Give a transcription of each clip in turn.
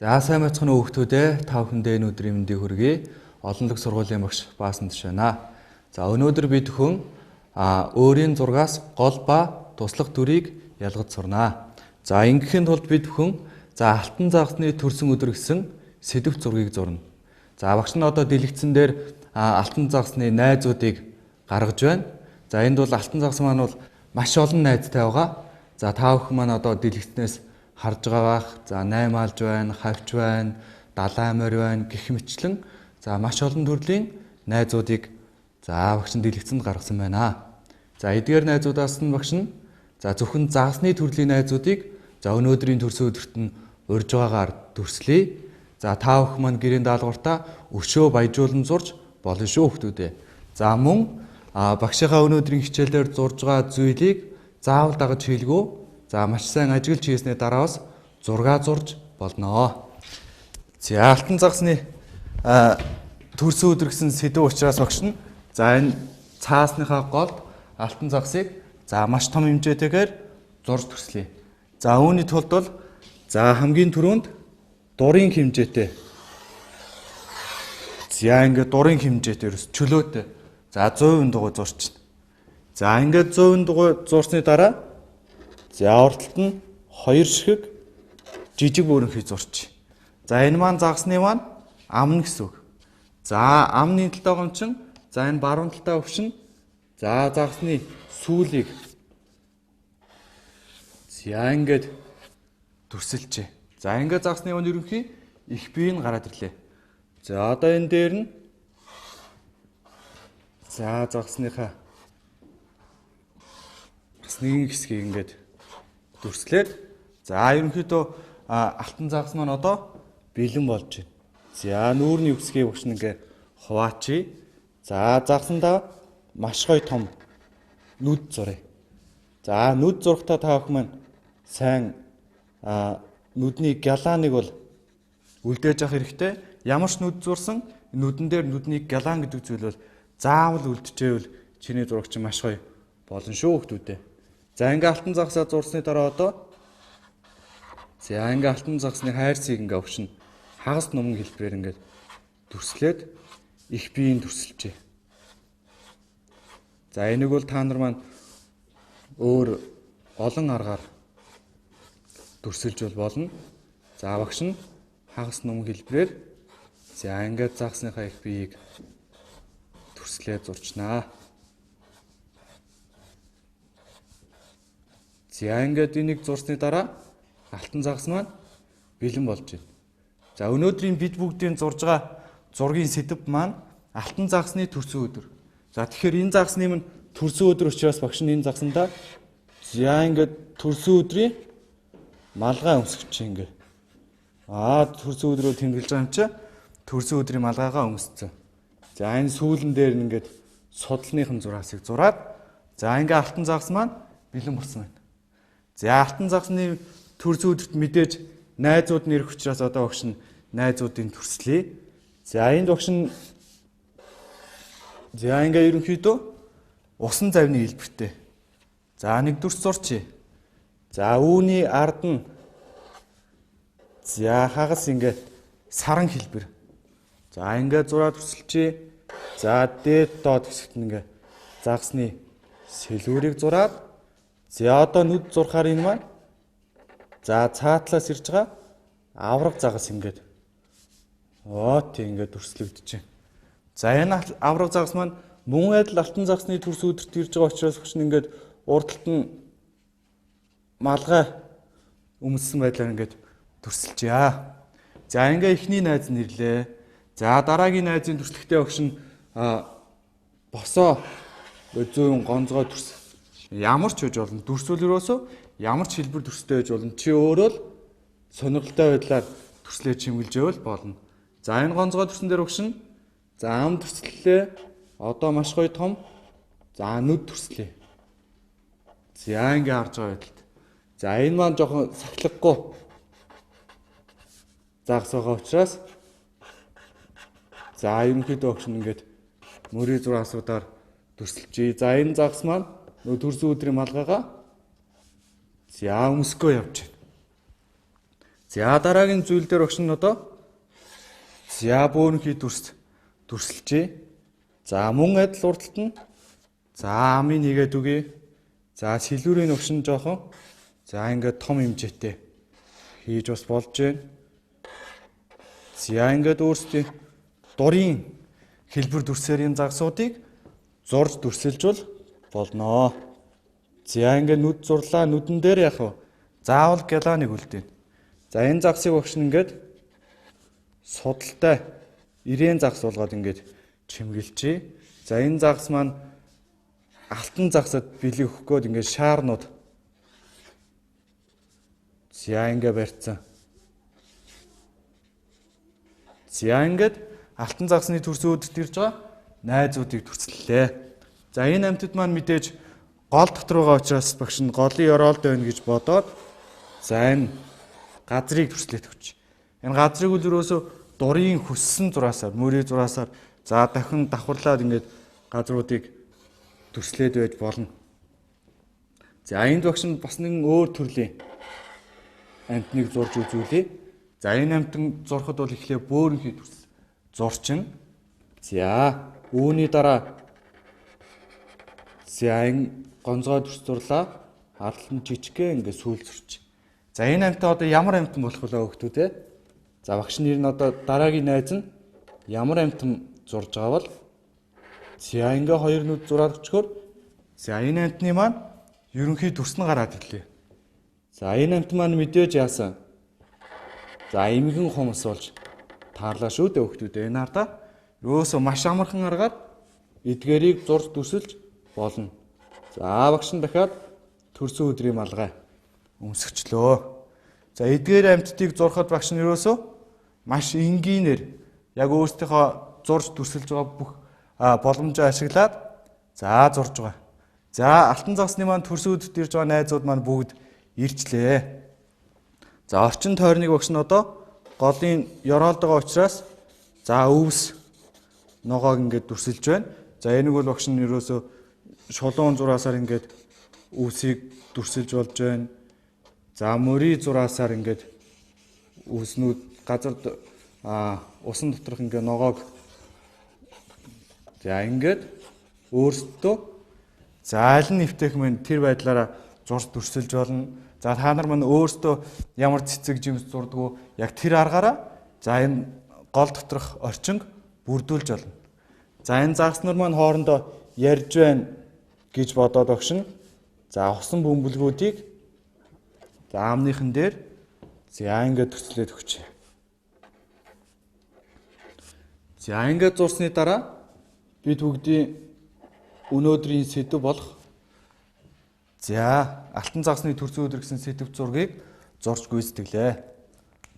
За сайн бацхан хүүхдүүд та бүхэндээ энэ өдрийн мэндийг хүргэе. Олон дахь сургуулийн багш Баасан төшөөнэ. За өнөөдөр бид хүн өөрийн зургаас гол ба туслах дүрийг ялгаж сурнаа. За ингэхийн тулд бид хүн алтан загасны төрсөн өдөр гэсэн сэдв зургийг зурна. За багш нь одоо дэлгэцэн дээр алтан загасны найзуудыг гаргаж байна. За энд бол алтан загас маань бол маш олон найзтай байгаа. За та бүхэн маань одоо дэлгэцнээс харж байгаа бах. За 8 алж байна, хавч байна, далайн морь байна гэх мэтлэн маш олон төрлийн найзуудыг багш нь дэлгэцэнд гаргасан байна. За эдгээр найзуудаас нь багш нь зөвхөн загасны төрлийн найзуудыг өнөөдрийн төрсөн өдөрт нь урьж байгаагаар дүрслэе. За та бүхэн маань гэрийн даалгавартаа өшөө баяжуулан зурж болно шүү хүүхдүүдээ. За мөн багшийнхаа өнөөдрийн хичээлээр зурж байгаа зүйлийг заавал дагаж хийлгүү. За маш сайн ажиглаж хийсний дараа бас зураг зурж болно. За алтан загасны төрсөн өдөр гэсэн сэдв учраас багш нь энэ цаасныхаа голд алтан загасыг маш том хэмжээтэйгээр зурж төслөе. За үүний тулд бол хамгийн түрүүнд дурын хэмжээтэй. За ингээд дурын хэмжээтэй ерөөс чөлөөтэй. За 100% дугуй зурчихна. За ингээд 100% дугуй зурсны дараа урталт нь 2 ширхэг жижиг бөөрөнхий зурчих. За энэ маань загасны маань амна гэсэн үг. За амны талтай гомчин энэ баруун талтай өвчин загасны сүүлийг ингээд дүрсэлжээ. За ингээд загасны маань ерөнхий их бие нь гараад ирлээ. За одоо энэ дээр нь загасныхаа бас нэгэн хэсгийг ингээд дүрслээд ерөнхийдөө алтан загас маань одоо бэлэн болж байна. За нүүрний үсгийг багш нь ингээд хуваачи. За загасандаа маш гоё том нүд зуръя. За нүд зурхтаа та бүхэн маань сайн нүдний гялааныг бол үлдээж авах хэрэгтэй. Ямар ч нүд зурсан нүдэн дээр нүдний гялаан гэдэг зүйл бол заавал үлдэжээвэл чиний зурагч маш гоё болно шүү хүүхдүүдээ. За ингээ алтан загасаа зурсны дараа одоо ингээ алтан загасны хайрцгийг ингээ өвчин хагас номон хэлбэрээр ингээ дүрслээд их биеийн дүрсэлжээ. За энийг бол та нар маань өөр олон аргаар дүрсэлж болно. За багш нь хагас номон хэлбэрээр ингээ загасныхаа их биеийг дүрслээд зурчнаа. Ингээд энийг зурсны дараа алтан загас маань бэлэн болж байна. За өнөөдрийн бид бүгдийн зурж байгаа зургийн сэдэв маань алтан загасны төрсөн өдөр. За тэгэхээр энэ загасны маань төрсөн өдөр учраас багш нь энэ загасандаа ингээд төрсөн өдрийн малгай өмсгөж ингээд. Төрсөн өдрөө тэмдэглэж байгаа юм чи төрсөн өдрийн малгайгаа өмсцэн. За энэ сүүлэн дээр ингээд судлалынхын зураасыг зураад ингээд алтан загас маань бэлэн болсон байна. За алтан загасны төрсөн өдөрт мэдээж найзууд нь ирэх учраас одоо багш нь найзуудын төрслөе. За энд багш нь ингээ ерөнхийдөө усан завны хэлбэртэй. За нэг дүрс зурчи. За үүний ард нь хагас ингээ саран хэлбэр. За ингээ зураад төсөлчи. За дээд доод хэсэгт нь ингээ загасны сэлүүрийг зураад одоо нүд зурхаар энэ маань цаатлаас ирж байгаа авраг загас ингээд дүрслэгдэж байна. За энэ авраг загас маань мөн адил алтан загасны төрсөн өдөрт ирж байгаа учраас багш нь ингээд урдталт нь малгай өмссөн байдлаар ингээд дүрсэлжээ. За ингээ эхний найз нь ирлээ. За дараагийн найзын дүрслэхдээ багш нь босоо зүүн гонцгой дүрс. Ямар ч үж болно. Дүрсвэл юусоо ямар ч хэлбэр дүрстэй байж болно. Чи өөрөө л сонирхолтой байдлаар дүрслээ чимгэлжээвэл болно. За энэ гонцгой дүрсэн дээр багш нь ам дүрслэлээ. Одоо маш гоё том нүд дүрслээ. Ингээ харж байгаа байдалд. Энэ маань жоохон сахилгагүй загас байгаа учраас ерөнхийдөө багш нь ингээд мөрийн зураасуудаар дүрсэлжээ. Энэ загас маань төрсөн өдрийн малгайгаа өмсгөө явж байна. За дараагийн зүйл дээр багш нь одоо за бөөнхий дүрсэлжээ. За мөн адил урдталт нь за амын нэгээд үгүй. За сэлүүрийн багш нь жоохон за ингээд том хэмжээтэй хийж бас болж байна. За ингээд өөрсдийн дурын хэлбэр дүрсэрийн загсуудыг зурж дүрсэлж болно. За ингээд нүд зурлаа, нүдэн дээр яг заавал гялааныг үлдээн. За энэ загсыг багш нь ингээд судалтай ирээн загс болгоод ингээд чимгэлжээ. За энэ загс маань алтан загсад бэлэг өгөх гээд ингээд шаарнууд за ингээд барьцсан. За ингээд алтан загсны төрсөд ирж байгаа найзуудыг төрслөлээ. За энэ амьтад маань мэдээж гол дотор байгаа учраас багш нь голын ёроолд байна гэж бодоод за энэ газрыг төрслээд өгч. Энэ газрыг үл өрөөсө дурын хүссэн зураасаар, мөрийн зураасаар за дахин давхарлаад ингээд газруудыг төрслээд байж болно. За энд багш нь бас нэгэн өөр төрлийн амьтныг зурж үзүүлье. За энэ амьтан зурхад бол эхлээ бөөрөнхий зурчин. За үүний дараа за энэ гонцгой төрс зурлаа. Харалтан жижигхэн ингээд сүүл зурч. За энэ амьтан одоо ямар амьтан болох вэ хөөхдүүд те? За багш нэр нь одоо дараагийн найз нь ямар амьтан зурж байгаа бол за ингээ хоёр нүд зураад өчгөр за энэ амьтны маань ерөнхий төрс нь гараад ирлээ. За энэ амьтан маань мэдээж яасан. За эмгэн хумс болж таарлаа шүү дээ хөөхдүүд. Энэ ардаа юусоо маш амархан аргаар эдгээрийг зурж дүрсэлж болно. За багш нь дахиад төрсөн өдрийн малгай өмсгчлөө. За эдгээр амьтдыг зурхад багш нь юусоо маш энгийнээр яг өөрсдийнхөө зурж дүрсэлж байгаа бүх боломжоо ашиглаад за зурж байгаа. За алтан загсны маань төрсөд ирж байгаа найзууд маань бүгд ирчлээ. За орчин тойрныг багш нь одоо голын ёроолд байгаа учраас за өвс ногоог ингээд дүрсэлж байна. За энийг бол багш нь ерөөсөө шулуун зураасаар ингээд өвсийг дүрсэлж болж байна. За мөрийн зураасаар ингээд өвснүүд газар усан доторх ингээд ногоог за ингээд өөрсдөө за аль нь нэвтэх мэн тэр байдлаараа зурж дүрсэлж болно. За та нар мань өөрсдөө ямар цэцэг жимс зурдгоо яг тэр аргаараа за энэ гол доторх орчинг бүрдүүлж болно. За энэ загснар маань хоорондоо ярьж байна гэж бодоод багш нь за усан бөмбөлгүүдийг за амныхан дээр за ингээд төслээд өгч. За ингээд зурсны дараа бид бүгдийн өнөөдрийн сэдв болох за алтан загсны төрсөн өдөр гэсэн сэдв зургийг зурж гүйцэтгэлээ.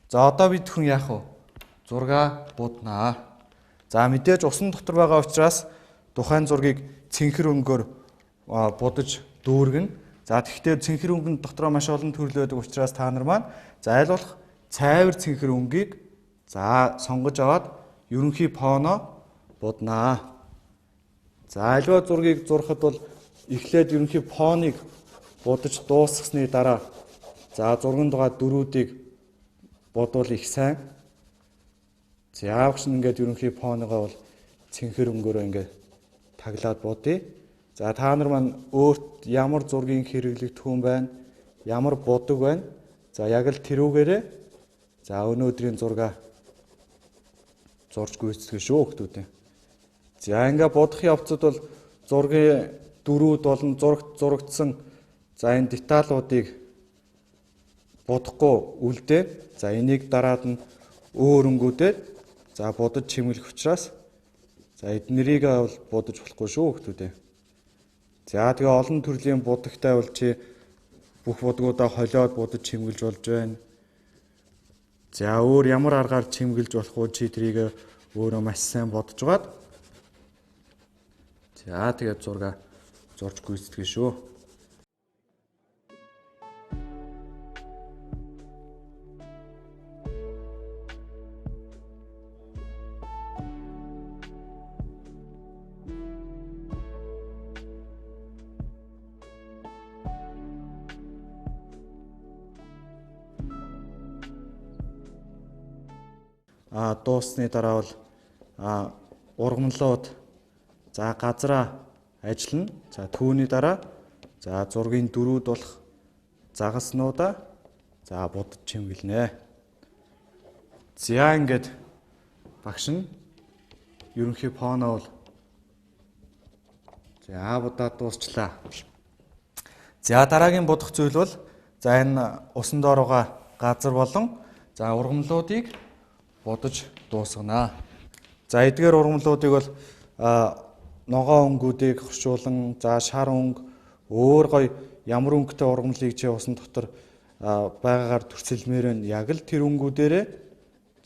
За одоо бид хүн яах вэ? Зурга буднаа. За мэдээж усан дотор байгаа учраас тухайн зургийг цэнхэр өнгөөр будаж дүүргэн. За тэгэхээр цэнхэр өнгөнд дотроо маш олон төрөл байдаг учраас та нар маань за аль болох цайвар цэнхэр өнгийг за сонгож аваад ерөнхий фоно буднаа. За альва зургийг зурхад бол эхлээд ерөнхий фоныг будаж дуусгасны дараа за зурганд байгаа дөрүүдийг бодвол их сайн. За яавч ингээд ерөнхий фоныгоо бол цэнхэр өнгөөрөө ингээд таглаад бодъё. За та нар маань өөрт ямар зургийн хэрэглэгдэх юм байна? Ямар бодог байна? За яг л тэрүүгээрээ за өнөөдрийн зурга зурж гүйцэтгэв шүү хүмүүстээ. За ингээ бодох явцад бол зургийн дөрүүд болон зурагдсан за энэ деталуудыг бодохгүй үлдээ. За энийг дараад нь өөр өнгөдөр за бодож чимгэлэх учраас за эднэрийг бол бодож болохгүй шүү хүмүүстээ. За тэгээ олон төрлийн будагтай бол чи бүх будгуудаа холиод будаж чимгэлж болж байна. За өөр ямар аргаар чимгэлж болох вэ чи трийг өөрөө маш сайн бодож байгаад за тэгээд зурга зурж гүйцэтгэв шүү. дууссаны дараа бол ургамлууд за газраа ажиллана. За түүний дараа за зургийн дөрүүд болох загаснуудаа за будаж чимгэлнэ. За ингээд багш нь ерөнхий фоноо бол за будаад дуусчлаа. За дараагийн будах зүйл бол за энэ усан доор байгаа газар болон за ургамлуудыг будаж дуусгана. За эдгээр ургамлуудыг бол ногоо өнгүүдийг хоршуулан за шар өнгө өөр гоё ямар өнгөтэй ургамлыг чи усан дотор байгаагаар төрсөлмөр нь яг л тэр өнгүүдээрээ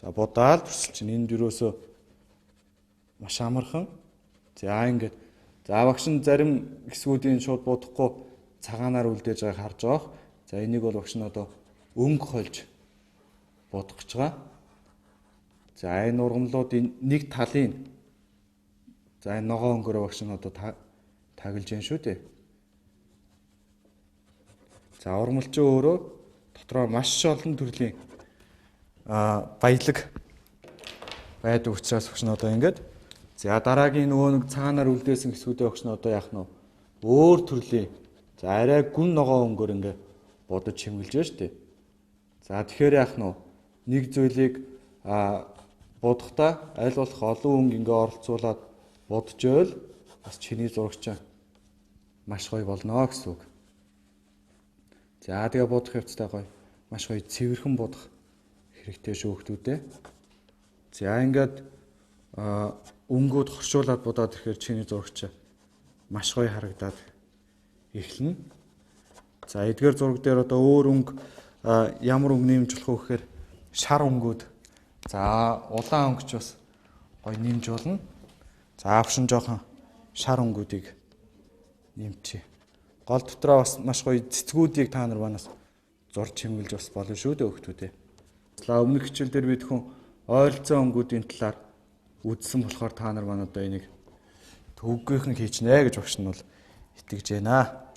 за будаад төрсөлж чинь энд юусоо маш амархан. За ингээд за багш нь зарим хэсгүүдийн шууд будахгүй цагаанаар үлдээж байгааг харж байгаа. За энийг бол багш нь одоо өнгө хольж будах гэж байгаа. За энэ ургамлуудын нэг талын за энэ ногоо өнгөөрөө багш нь одоо таглаж яан шүү дээ. За ургамлчин өөрөө дотроо маш олон төрлийн баялаг байдаг учраас багш нь одоо ингээд за дараагийн нөгөө нэг цагаанаар үлдээсэн хэсгүүдээ багш нь одоо яах нь өөр төрлийн за арай гүн ногоо өнгөөр ингээд будаж чимгэлж байна шүү дээ. За тэгэхээр яах нь нэг зүйлийг будахдаа аль болох олон өнгө ингээ оролцуулаад будж байвал бас чиний зурагч маш гоё болно гэсэн үг. За тэгээ будах явцтай гоё маш гоё цэвэрхэн будах хэрэгтэй шүү хүмүүстээ. За ингээд өнгүүд хоршуулаад будаад ирэхээр чиний зурагч маш гоё харагдаад эхэлнэ. За эдгээр зураг дээр одоо өөр өнгө ямар өнгө нэмж болох вэ гэхээр шар өнгүүд за улаан өнгөч бас гоё нэмж болно. За авшин жоохон шар өнгүүдийг нэмчээ. Гол дотроо бас маш гоё цэцгүүдийг та нар манаас зурж чимгэлж бас болно шүү дээ хүүхдүүдээ. За өмнөх хичээл дээр бид хүн ойролцоо өнгүүдийн талаар үзсэн болохоор та нар маань одоо энийг төвөггүйхэн хийчнэ гэж багш нь бол итгэж байна.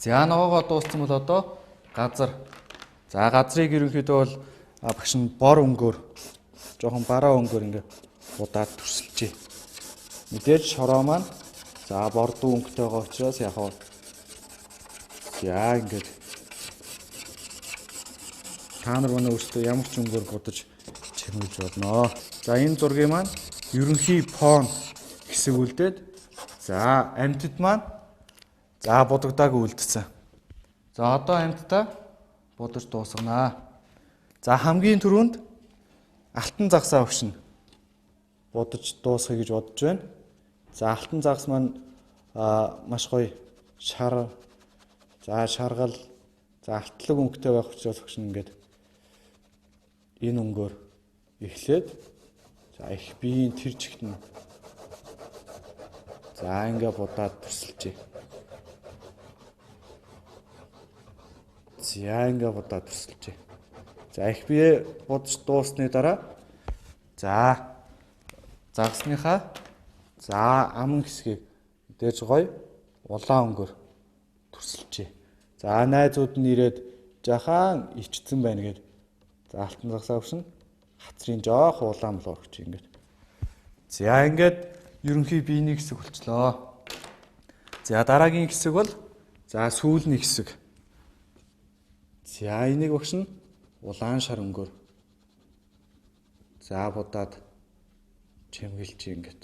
За ногоогоо дууссан бол одоо газар. За газрыг ерөнхийдөө бол багш нь бор өнгөөр жоохон бараа өнгөөр ингээ будаад төрсөлжээ. Мэдээж шороо маань за бордуу өнгөтэй байгаа учраас яг нь за ингээд та нар манай өөрсдөө ямар ч өнгөөр будаж чимгэлж болно. За энэ зургийн маань ерөнхий фон хэсэг үлдээд за амьтад маань за будагдаагүй үлдсэн. За одоо амьтдаа будаж дуусгана. За хамгийн түрүүнд алтан загсаа өгшин будаж дуусгая гэж бодож байна. За алтан загас маань маш гоё шар за шаргал за алтлаг өнгөтэй байх учраас өгшин ингээд энэ өнгөөр эхлээд за их биеийн тэр чигт нь за ингээ будаад төрсөлжээ. За ингээ будаад төрсөлжээ. За их бие будаж дуусны дараа за загсныхаа за аман хэсгийг дээж гоё улаан өнгөөр төрсөлжээ. За найзууд нь ирээд жахан ичсэн байна гэд за алтан загсаа өгшин хацрын жоох улаан мөл өгч ингээд. За ингээд ерөнхий биений хэсэг болчлоо. За дараагийн хэсэг бол за сүүлний хэсэг. За энийг багш нь улаан шар өнгөөр за будаад чимгэлж ингээд.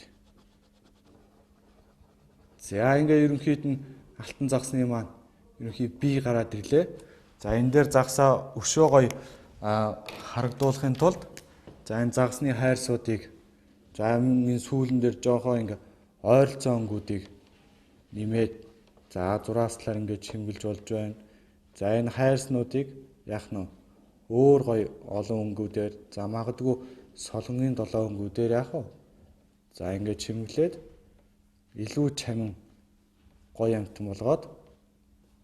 За ингээ ерөнхийд нь алтан загсны маань ерөнхий бие гараад ирлээ. За энэ дээр загсаа өшөө гоё харагдуулахын тулд за энэ загсны хайрсуудыг за энэ сүүлэн дээр жоохоо ингээ ойролцоо өнгүүдийг нэмээд за зурааслаар ингээ чимгэлж болж байна. За энэ хайрснуудыг яах нь өөр гоё олон өнгүүдээр за магадгүй солонгийн 7 өнгүүдээр яах вэ? За ингээ чимглээд илүү чанга гоё амтан болгоод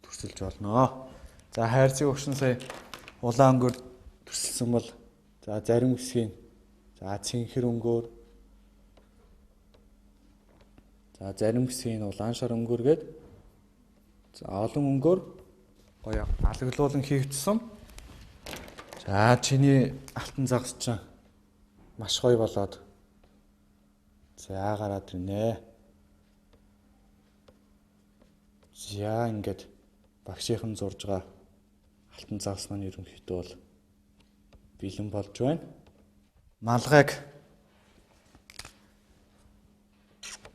төрсөлж болно. За хайрцаг өгшин сая улаан өнгөөр төрсөлсөн бол за зарим хэсгийн за цэнхэр өнгөөр за зарим хэсгийн улаан шар өнгөөргээд за олон өнгөөр гоё алаглуулан хийгдсэн. За чиний алтан загас чинь маш гоё болоод. За гараад ирнэ. За ингээд багшийнхан зурж байгаа алтан загас маань ерөнхийдөө бол бэлэн болж байна. Малгайг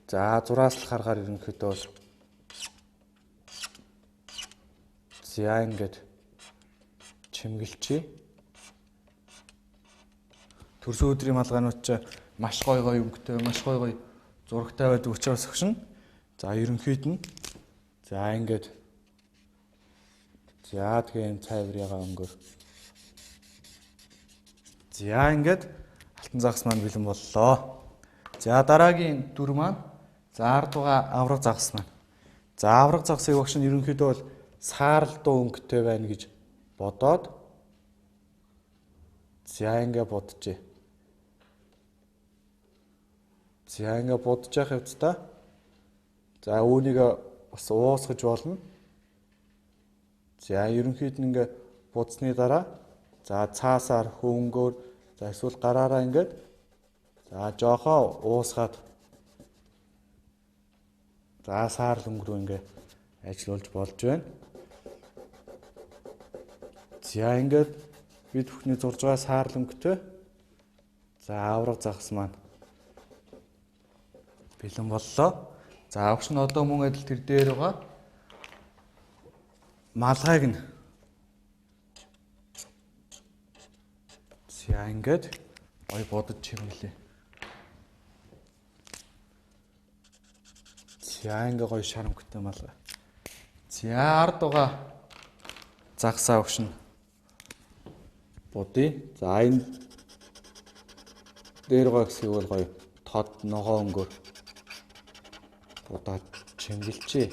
за зураас л харахаар ерөнхийдөө бол за ингээд чимгэлчээ. Төрсөн өдрийн малгайнууд ч маш гоё өнгөтэй, маш гоё зурагтай байдаг учраас өгшин. За ерөнхийд нь за ингээд за тэгээ цайврыгаа өнгөөр. За ингээд алтан загас маань бэлэн боллоо. За дараагийн дүр маань за ард байгаа авраг загас маань. За авраг загасыг багш нь ерөнхийдөө бол сааралдуу өнгөтэй байна гэж бодоод за ингээд бодчихъя. За ингээд бодож явах явцдаа за үүнийг бас уусгаж болно. За ерөнхийд нь ингээд будсны дараа за цаасаар хөнгөөр за эсвэл гараараа ингээд за жоохоо уусгаад за саарл өнгө рүү ингээд ажиллуулж болж байна. За ингээд бид бүхний зурж байгаа саарл өнгөтэй за авраг загас маань бэлэн боллоо. За авч нь одоо мөн адил тэр дээр байгаа малгайг нь за ингээд гоё бодож чимгэлээ. За ингээ гоё шарамгтай малгай. За ард байгаа загсаа өгшин будъя. За энэ дээр байгаа хэсгийг бол гоё тод ногоо өнгөөр будаад чимгэлчээ.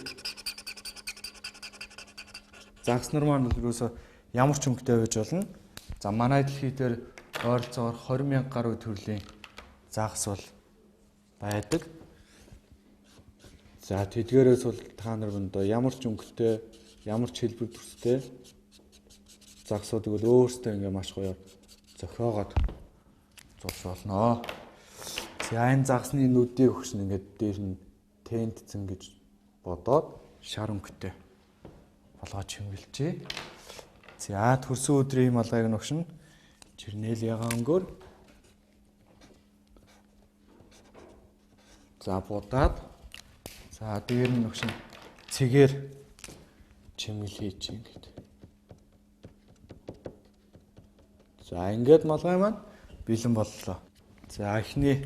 Загс нар маань юусоо ямар ч өнгөтэй байж болно. За манай дэлхий дээр ойролцоогоор 20,000 гаруй төрлийн загас бол байдаг. За тэдгээрээс бол та нар өндөө ямар ч өнгөтэй, ямар ч хэлбэр төрстэй загсуудыг бол өөрсдөө ингээ маш гоё зохиогоод зурж болно. За энэ загсны нүдийг өгсөн ингээд дээр нь тентцэн гэж бодоод шар өнгөтэй болгоод чимгэлжээ. За төрсөн өдрийн малгайг нь өгшин чернэл ягаан өнгөөр за будаад за дээр нь өгшин цэгээр чимгэл хийж ингээд. За ингээд малгай маань бэлэн боллоо. За эхний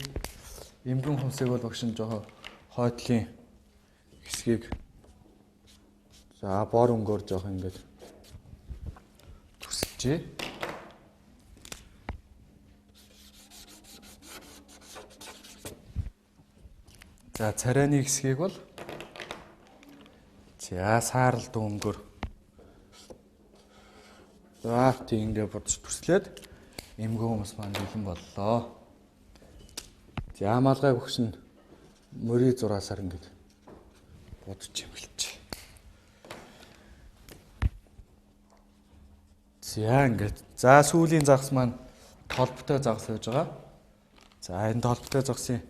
эмгэн хүнсийг бол өгшин жоо хойдлын хэсгийг за бор өнгөөр жоох ингээд төсөлжээ. За царайны хэсгийг бол за сааралд өнгөөр за тийм ингээд бодож төслөөд эмгэн хүмүүс маань бэлэн боллоо. За малгайг өгшин мөрий зураасаар ингээд бодож чимгэлж. За ингээд за сүүлийн загас маань толботой загас байж байгаа. За энэ толботой загасын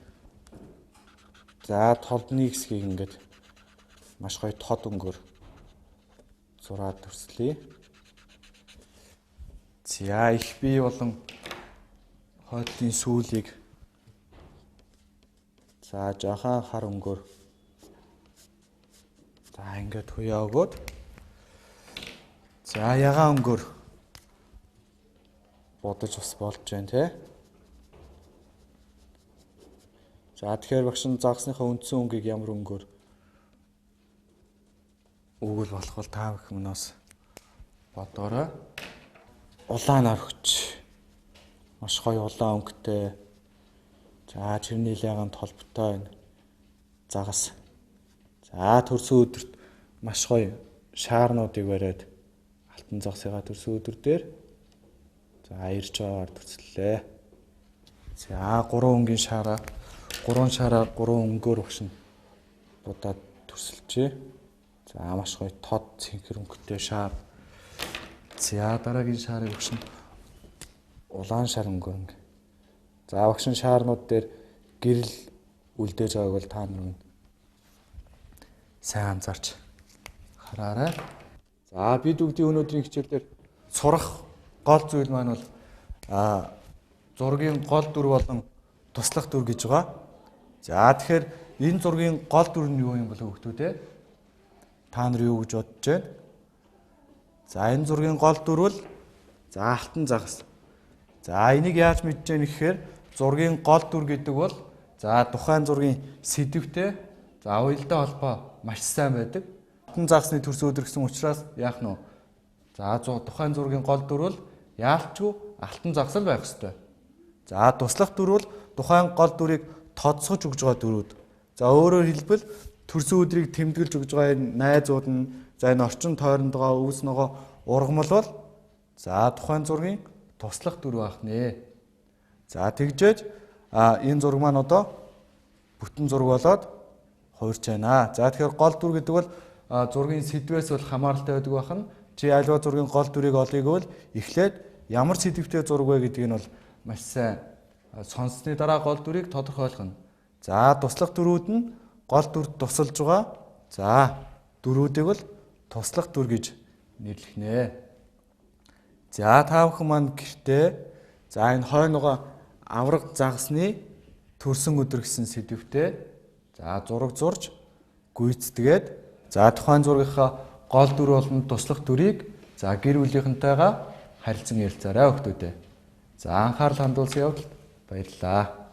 за толдны хэсгийг ингээд маш гоё тод өнгөөр зураад төрслөе. За их бий болон хойдлын сүүлийг за жоохон хар өнгөөр за ингээд хуяа өгөөд за ягаан өнгөөр бодож бас болж байна те. За тэгэхээр багш нь загсныхаа үндсэн өнгийг ямар өнгөөр өгвөл болох бол та их мөнөөс бодоорой. Улаанаар өгч. Маш гоё улаан өнгөтэй. За чернил ягаан толботой байна. Загас. За төрсөн өдөрт маш гоё шаарнуудыг бариад алтан загсыгаа төрсөн өдөр дээр за ирж байгаагаар төслөө. За 3 өнгийн шаараа 3 шаараа 3 өнгөөр багшин будаад төсөлжээ. За маш гоё тод цэнхэр өнгөтэй шаар. За дараагийн шаарыг багшин улаан шар өнгөөр. За багшин шаарнууд дээр гэрэл үлдээж байгааг бол та нар нь сайн анзаарч хараарай. За бид бүгдийн өнөөдрийн хичээлээр сурах гол зүйл маань бол зургийн гол дүр болон туслах дүр гэж байгаа. За тэгэхээр энэ зургийн гол дүр нь юу юм бол хүүхдүүд ээ? Та нар юу гэж бодож байна? За энэ зургийн гол дүр бол алтан загас. За энийг яаж мэдж яах вэ гэхээр зургийн гол дүр гэдэг бол тухайн зургийн сэдвтэй уялдаа холбоо маш сайн байдаг. Алтан загасны төрс өдөргсөн учраас яах нь вэ? За тухайн зургийн гол дүр бол яалтчгүй алтан загас л байх ёстой. За туслах дүр бол тухайн гол дүрийг тодсгож өгж байгаа дүрүүд. За өөрөөр хэлбэл төрсөн өдрийг тэмдэглэж өгж байгаа энэ найзууд нь энэ орчин тойронд байгаа өвс ногоо ургамал бол тухайн зургийн туслах дүр байх нэ. За тэгжээж энэ зураг маань одоо бүтэн зураг болоод хуурч байна. За тэгэхээр гол дүр гэдэг бол зургийн сэдвээс бол хамааралтай байдаг байх нь. Чи альва зургийн гол дүрийг олъё гэвэл эхлээд ямар сэдвтэй зураг вэ гэдгийг нь бол маш сайн сонссны дараа гол дүрийг тодорхойлох нь. За туслах дүрүүд нь гол дүрд тусалж байгаа. За дүрүүдийг бол туслах дүр гэж нэрлэх нэ. За та бүхэн маань гэртээ энэ хойноогоо авраг загасны төрсөн өдөр гэсэн сэдвтэй зураг зурж гүйцэтгээд тухайн зургийнхаа гол дүр болон туслах дүрийг гэр бүлийнхэнтэйгээ харилцан ярилцаарай хүүхдүүдээ. Анхаарал хандуулсан явдалд баярлалаа.